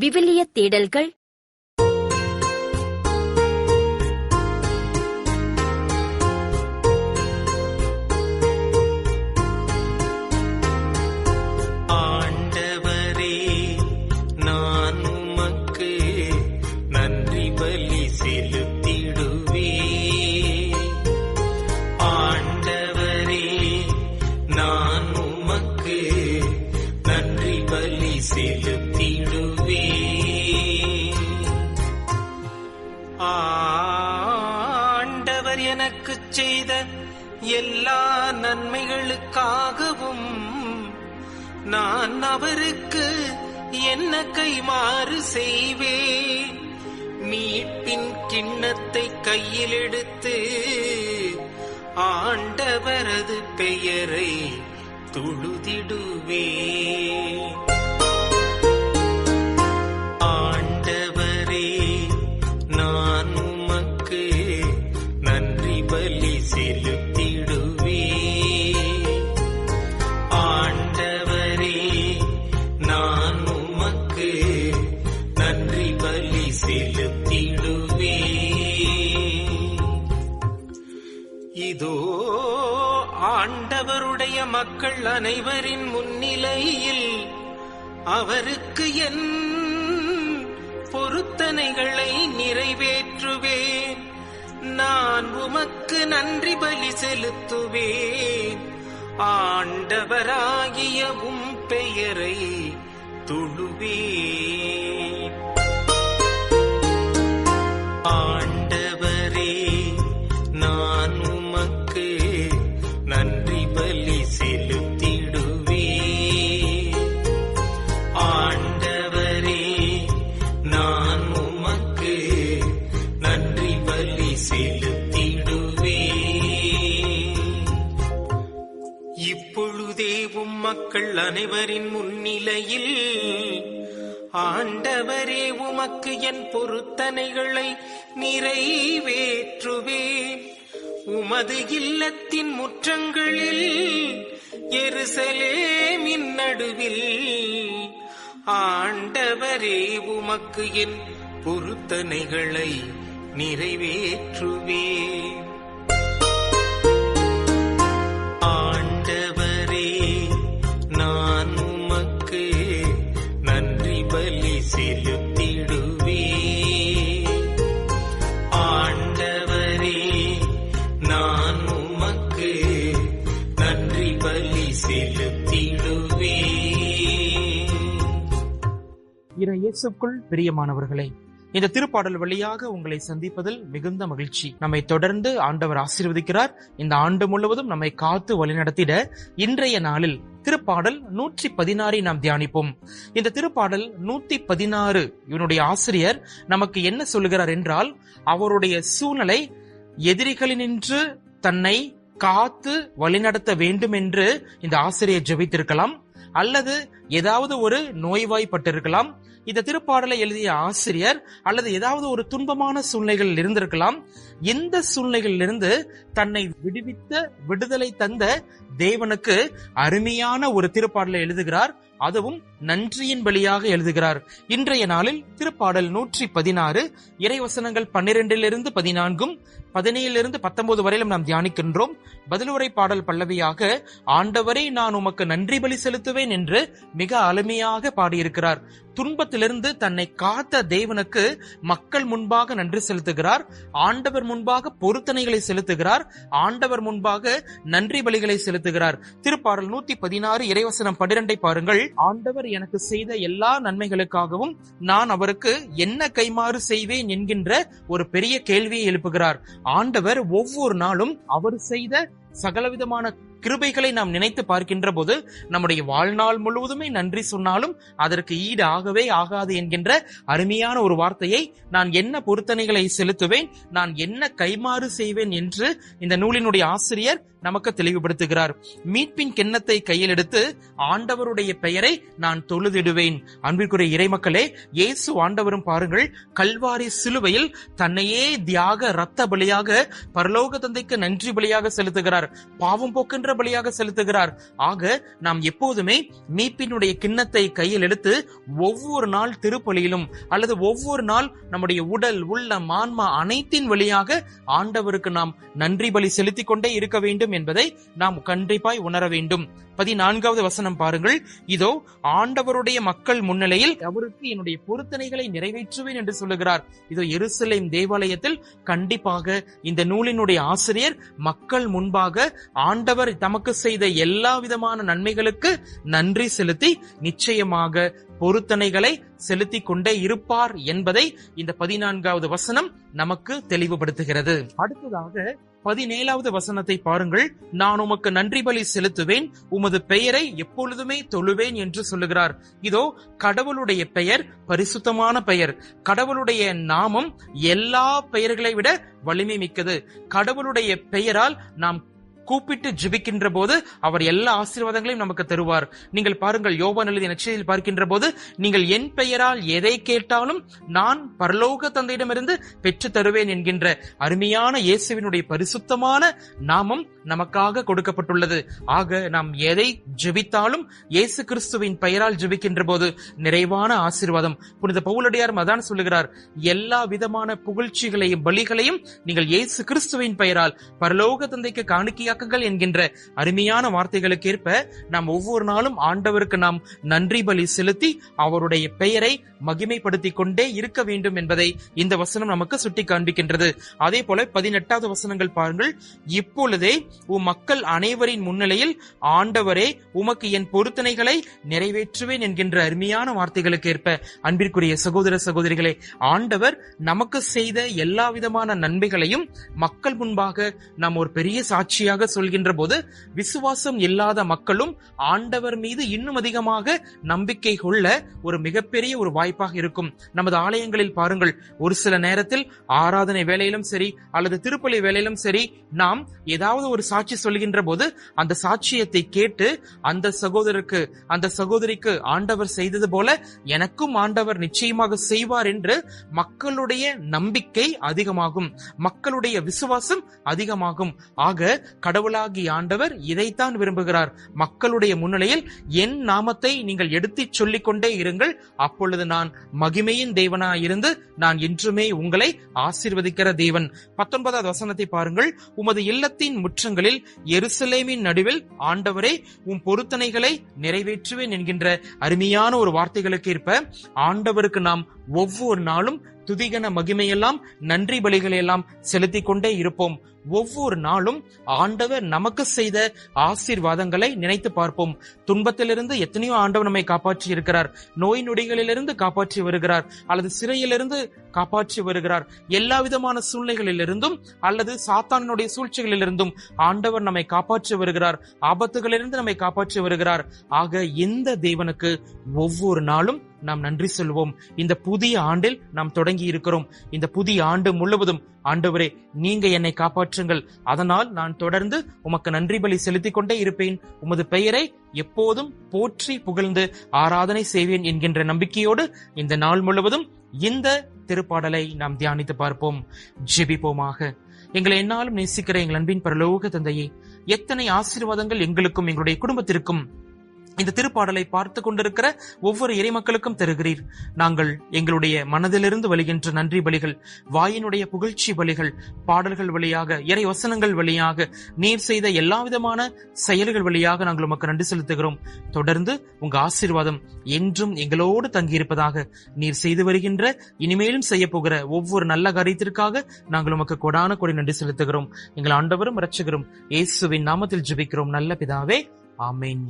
விவிலிய தேடல்கள், ஆண்டவரே நான் உமக்கு நன்றி பலி செலுத்திடுவே. ஆண்டவரே நான் உமக்கு நன்றி பலி செலுத்திடுவே. ஆண்டவர் எனக்கு செய்த எல்லா நன்மைகளுக்காகவும் நான் அவருக்கு என்ன கைமாறு செய்வேன். மீட்பின் கிண்ணத்தை கையில் எடுத்து ஆண்டவரது பெயரை தொழுதிடுவேன். ஆண்டவரே நான் உமக்கு நன்றி பலி செலுத்திடுவே. ஆண்டவரே நான் உமக்கு நன்றி பலி செலுத்திடுவே. இதோ ஆண்டவருடைய மக்கள் அனைவரின் முன்னிலையில் அவருக்கு என் பொருத்தனைகளை நிறைவேற்றுவேன். நான் உமக்கு நன்றி பலி செலுத்துவேன். ஆண்டவராகிய உம் பெயரை தொழுவேன். ஆண்டவரே நான் உமக்கு நன்றி பலி செலுத்திடுவே. ஆண்டவரே நான் உமக்கு நன்றி பலி செலுத்திடுவே. இப்பொழுதே உம் மக்கள் அனைவரின் முன்னிலையில் ஆண்டவரே உமக்கு என் பொருத்தனைகளை நிறைவேற்றுவேன். உமது இல்லத்தின் முற்றங்களில் எருசலேமின் நடுவில் ஆண்டவரே உமக்கு என் பொருத்தனைகளை நிறைவேற்றுவேன். ஆண்டவரே நான் உமக்கு நன்றி பலி செலுத்திடுவே. ஆண்டவரே நான் உமக்கு நன்றி பலி செலுத்திடுவே. இயேசுக்குள் பிரியமானவர்களே, இந்த திருப்பாடல் வழியாக உங்களை சந்திப்பதில் மிகுந்த மகிழ்ச்சி. நம்மை தொடர்ந்து ஆண்டவர் ஆசீர்வதிக்கிறார். இந்த ஆண்டு முழுவதும் நம்மை காத்து வழிநடத்திட இன்றைய நாளில் திருப்பாடல் 116 நாம் தியானிப்போம். இந்த திருப்பாடல் 116 இவனுடைய ஆசிரியர் நமக்கு என்ன சொல்லுகிறார் என்றால், அவருடைய சூழ்நிலை எதிரிகளினின்று தன்னை காத்து வழிநடத்த வேண்டும் என்று இந்த ஆசிரியர் ஜெபித்திருக்கலாம், அல்லது ஏதாவது ஒரு நோய்வாய்ப்பட்டிருக்கலாம். இந்த திருப்பாடலை எழுதிய ஆசிரியர் அல்லது ஏதாவது ஒரு துன்பமான சூழ்நிலைகள் இருந்திருக்கலாம். எந்த சூழ்நிலைகளிலிருந்து தன்னை விடுவித்த விடுதலை தந்த தேவனுக்கு அருமையான ஒரு திருப்பாடலை எழுதுகிறார். அதுவும் நன்றியின் வழியாக எழுதுகிறார். இன்றைய நாளில் திருப்பாடல் 116 இறைவசனங்கள் 12 14 17 19 வரையிலும் நாம் தியானிக்கின்றோம். பதிலுரை பாடல் பல்லவியாக ஆண்டவரே நான் உமக்கு நன்றி பலி செலுத்துவேன் என்று மிக அருமையாக பாடியிருக்கிறார். துன்பத்திலிருந்து தன்னை காத்த தேவனுக்கு மக்கள் முன்பாக நன்றி செலுத்துகிறார். ஆண்டவர் முன்பாக பொருத்தனைகளை செலுத்துகிறார். ஆண்டவர் முன்பாக நன்றி பலிகளை செலுத்துகிறார். திருப்பாடல் 116 இறைவசனம் 12 பாருங்கள். ஆண்டவர் எனக்கு செய்த எல்லா நன்மைகளுக்காகவும் நான் அவருக்கு என்ன கைமாறு செய்வேன் என்கின்ற ஒரு பெரிய கேள்வியை எழுப்புகிறார். ஆண்டவர் ஒவ்வொரு நாளும் அவர் செய்த சகலவிதமான கிருபைகளை நாம் நினைத்து பார்க்கின்ற போது நம்முடைய வாழ்நாள் முழுவதுமே நன்றி சொன்னாலும் அதற்கு ஈடு ஆகவே ஆகாது என்கின்ற அருமையான ஒரு வார்த்தையை, நான் என்ன பொருத்தனைகளை செலுத்துவேன், நான் என்ன கைமாறு செய்வேன் என்று இந்த நூலினுடைய ஆசிரியர் நமக்கு தெளிவுபடுத்துகிறார். மீட்பின் கிண்ணத்தை கையில் எடுத்து ஆண்டவருடைய பெயரை நான் தொழுதிடுவேன். அன்பிற்குரிய இறைமக்களே, இயேசு ஆண்டவரும் பாருங்கள், கல்வாரி சிலுவையில் தன்னையே தியாக இரத்த பலியாக பரலோக தந்தைக்கு நன்றி பலியாக செலுத்துகிறார். பாவம் போக்கின்ற பலியாக செலுத்துகிறார். ஆக நாம் எப்போதுமே மீட்பினுடைய கிண்ணத்தை கையில் எடுத்து ஒவ்வொரு நாள் திருப்பலியிலும் அல்லது ஒவ்வொரு நாள் நம்முடைய உடல் உள்ளம் ஆன்மா அனைத்தின் வழியாக ஆண்டவருக்கு நாம் நன்றி பலி செலுத்திக் கொண்டே இருக்க வேண்டும் என்பதை நாம் கண்டிப்பாய் உணர வேண்டும். 14வது வசனம் பாருங்கள். இதோ ஆண்டவருடைய மக்கள் முன்னிலையில் அவருக்கு என்னுடைய பொருத்தனைகளை நிறைவேற்றுவேன் என்று சொல்லுகிறார். இதோ எருசலேம் தேவாலயத்தில் கண்டிப்பாக இந்த நூலினுடைய ஆசிரியர் மக்கள் முன்பாக ஆண்டவர் தமக்கு செய்த எல்லா விதமான நன்மைகளுக்கு நன்றி செலுத்தி நிச்சயமாக பொருத்தனைகளை செலுத்தி கொண்டே இருப்பார் என்பதை இந்த 14வது வசனம் நமக்கு தெளிவுபடுத்துகிறது. அடுத்ததாக 17வது வசனத்தை பாருங்கள். நான் உமக்கு நன்றி பலி செலுத்துவேன், உமது பெயரை எப்பொழுதுமே தொழுவேன் என்று சொல்லுகிறார். இதோ கடவுளுடைய பெயர் பரிசுத்தமான பெயர். கடவுளுடைய நாமம் எல்லா பெயர்களை விட வலிமை மிக்கது. கடவுளுடைய பெயரால் நாம் கூப்பிட்டு ஜெபிக்கின்ற போது அவர் எல்லா ஆசீர்வாதங்களையும் நமக்கு தருவார். நீங்கள் பாருங்கள், யோவான் எழுதிய நற்செய்தியில் பார்க்கின்ற போது, நீங்கள் என் பெயரால் எதை கேட்டாலும் நான் பரலோக தந்தையிடமிருந்து பெற்று தருவேன் என்கின்ற அருமையான இயேசுவினுடைய பரிசுத்தமான நாமம் நமக்காக கொடுக்கப்பட்டுள்ளது. ஆக நாம் எதை ஜெபித்தாலும் இயேசு கிறிஸ்துவின் பெயரால் ஜெபிக்கின்ற போது நிறைவான ஆசீர்வாதம். புனித பவுலடியார் அதான் சொல்லுகிறார், எல்லா விதமான புகழ்ச்சிகளையும் பலிகளையும் நீங்கள் இயேசு கிறிஸ்துவின் பெயரால் பரலோக தந்தைக்கு காணிக்கையாக்குங்கள் என்கின்ற அருமையான வார்த்தைகளுக்கு ஏற்ப நாம் ஒவ்வொரு நாளும் ஆண்டவருக்கு நாம் நன்றி பலி செலுத்தி அவருடைய பெயரை மகிமைப்படுத்திக் கொண்டே இருக்க வேண்டும் என்பதை இந்த வசனம் நமக்கு சுட்டி காண்பிக்கின்றது. அதே போல 18வது வசனங்கள் பாருங்கள். இப்பொழுதே உம் மக்கள் அனைவரின் முன்னிலையில் ஆண்டவரே உமக்கு என் பொருத்தனைகளை நிறைவேற்றுவேன் என்கின்ற அருமையான வார்த்தைகளுக்கு ஏற்ப அன்பிற்குரிய சகோதர சகோதரிகளே, ஆண்டவர் நமக்கு செய்த எல்லா விதமான நன்மைகளையும் மக்கள் முன்பாக நாம் ஒரு பெரிய சாட்சியாக சொல்கின்ற போது விசுவாசம் இல்லாத மக்களும் ஆண்டவர் மீது இன்னும் அதிகமாக நம்பிக்கை கொள்ள ஒரு மிகப்பெரிய ஒரு வாய்ப்பாக இருக்கும். நமது ஆலயங்களில் பாருங்கள், ஒரு சில நேரத்தில் ஆராதனை வேளையிலும் சரி அல்லது திருப்பலி வேளையிலும் சரி நாம் ஏதாவது ஒரு சாட்சி சொல்கின்ற போது அந்த சாட்சியத்தை கேட்டு அந்த சகோதரருக்கு அந்த சகோதரிக்கு ஆண்டவர் செய்தது போல எனக்கும் ஆண்டவர் நிச்சயமாக செய்வார் என்று மக்களுடைய நம்பிக்கை அதிகமாகும், மக்களுடைய விசுவாசம் அதிகமாகும். ஆக கடவுளாகி ஆண்டவர் இதைத்தான் விரும்புகிறார். மக்களுடைய முன்னிலையில் என் நாமத்தை நீங்கள் எடுத்துச் சொல்லிக் கொண்டே இருங்கள், அப்பொழுது நான் மகிமையின் தேவனாயிருந்து நான் என்றுமே உங்களை ஆசீர்வதிக்கிற தேவன். 19வது வசனத்தை பாருங்கள். உமது இல்லத்தின் முற்றங்களில் எருசலேமின் நடுவில் ஆண்டவரே உம் பொருத்தனைகளை நிறைவேற்றுவேன் என்கின்ற அருமையான ஒரு வார்த்தைகளுக்கு ஏற்ப ஆண்டவருக்கு நாம் ஒவ்வொரு நாளும் துதிகன மகிமையெல்லாம் நன்றி பலிகளை எல்லாம் செலுத்திக் கொண்டே இருப்போம். ஒவ்வொரு நாளும் ஆண்டவர் நமக்கு செய்த ஆசீர்வாதங்களை நினைத்து பார்ப்போம். துன்பத்திலிருந்து எத்தனையோ ஆண்டவர் நம்மை காப்பாற்றி இருக்கிறார், நோய் நொடிகளிலிருந்து காப்பாற்றி வருகிறார், அல்லது சிறையிலிருந்து காப்பாற்றி வருகிறார். எல்லா விதமான சூழ்நிலைகளிலிருந்தும் அல்லது சாத்தானுடைய சூழ்ச்சிகளிலிருந்தும் ஆண்டவர் நம்மை காப்பாற்றி வருகிறார், ஆபத்துகளிலிருந்து நம்மை காப்பாற்றி வருகிறார். ஆக இந்த தேவனுக்கு ஒவ்வொரு நாளும் நாம் நன்றி சொல்வோம். இந்த புதிய ஆண்டில் நாம் தொடங்கி இருக்கிறோம். இந்த புதிய ஆண்டு முழுவதும் ஆண்டவரே நீங்க என்னை காப்பாற்றுங்கள், அதனால் நான் தொடர்ந்து உமக்கு நன்றி பலி செலுத்திக் கொண்டே இருப்பேன், உமது பெயரை எப்போதும் போற்றி புகழ்ந்து ஆராதனை செய்வேன் என்கின்ற நம்பிக்கையோடு இந்த நாள் முழுவதும் இந்த திருப்பாடலை நாம் தியானித்து பார்ப்போம். ஜெபிப்போமாக. எங்களை என்னாலும் நேசிக்கிற எங்கள் அன்பின் பரலோக தந்தையே, எத்தனை ஆசீர்வாதங்கள் எங்களுக்கும் எங்களுடைய குடும்பத்திற்கும் இந்த திருப்பாடலை பார்த்து கொண்டிருக்கிற ஒவ்வொரு இறைமக்களுக்கும் தருகிறீர். நாங்கள் எங்களுடைய மனதிலிருந்து வருகின்ற நன்றி பலிகள், வாயினுடைய புகழ்ச்சி பலிகள், பாடல்கள் வழியாக, இறை வசனங்கள் வழியாக, நீர் செய்த எல்லா விதமான செயல்கள் வழியாக நாங்கள் உமக்கு நன்றி செலுத்துகிறோம். தொடர்ந்து உங்க ஆசீர்வாதம் என்றும் எங்களோடு தங்கியிருப்பதாக. நீர் செய்து வருகின்ற இனிமேலும் செய்ய போகிற ஒவ்வொரு நல்ல காரியத்திற்காக நாங்கள் உமக்கு கொடான கொடி நன்றி செலுத்துகிறோம். எங்கள் ஆண்டவரும் இரட்சகரும் இயேசுவின் நாமத்தில் ஜெபிக்கிறோம் நல்ல பிதாவே, ஆமென்.